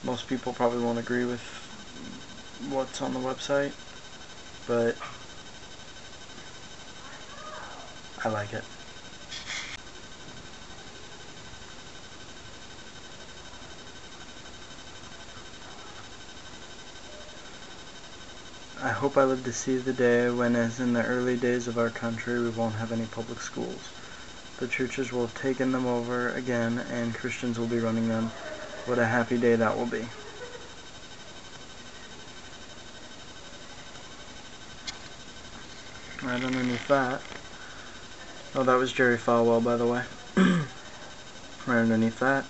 Most people probably won't agree with what's on the website, but I like it. I hope I live to see the day when, as in the early days of our country, we won't have any public schools. The churches will have taken them over again, and Christians will be running them. What a happy day that will be. Right underneath that. Oh, that was Jerry Falwell, by the way. Right underneath that.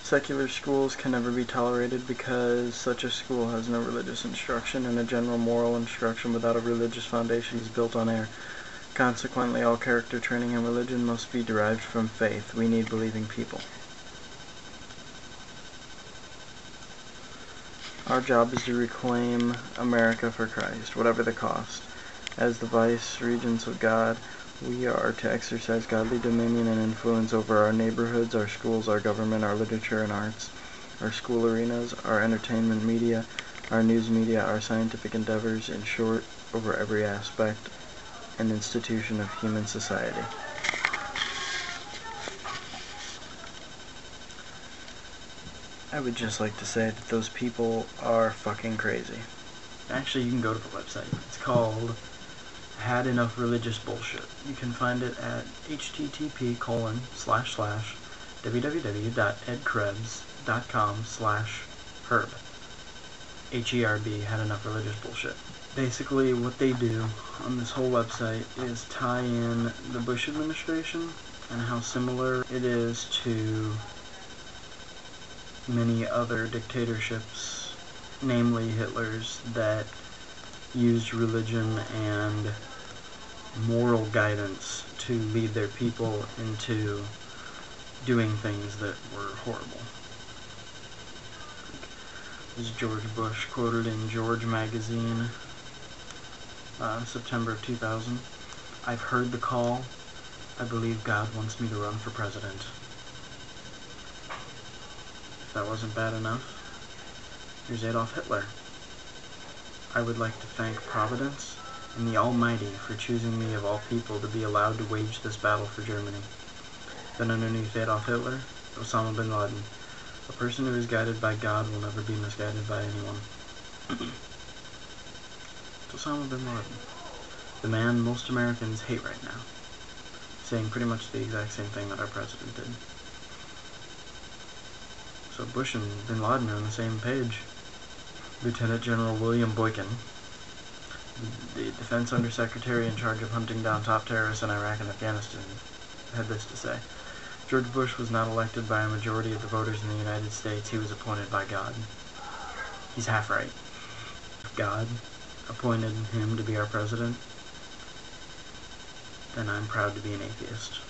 Secular schools can never be tolerated because such a school has no religious instruction, and a general moral instruction without a religious foundation is built on air. Consequently, all character training and religion must be derived from faith. We need believing people. Our job is to reclaim America for Christ, whatever the cost. As the vice-regents of God, we are to exercise godly dominion and influence over our neighborhoods, our schools, our government, our literature and arts, our school arenas, our entertainment media, our news media, our scientific endeavors, in short, over every aspect and institution of human society. I would just like to say that those people are fucking crazy. Actually, you can go to the website. It's called Had Enough Religious Bullshit. You can find it at http://www.edkrebs.com/herb. HERB, Had Enough Religious Bullshit. Basically, what they do on this whole website is tie in the Bush administration and how similar it is to many other dictatorships, namely Hitler's, that used religion and moral guidance to lead their people into doing things that were horrible. This is George Bush quoted in George magazine, September of 2000. I've heard the call. I believe God wants me to run for president. If that wasn't bad enough, here's Adolf Hitler. I would like to thank Providence and the Almighty for choosing me of all people to be allowed to wage this battle for Germany. Then underneath Adolf Hitler, Osama bin Laden. A person who is guided by God will never be misguided by anyone. Osama bin Laden. The man most Americans hate right now. Saying pretty much the exact same thing that our president did. So Bush and bin Laden are on the same page. Lieutenant General William Boykin, the Defense Undersecretary in charge of hunting down top terrorists in Iraq and Afghanistan, had this to say. George Bush was not elected by a majority of the voters in the United States. He was appointed by God. He's half right. If God appointed him to be our president, then I'm proud to be an atheist.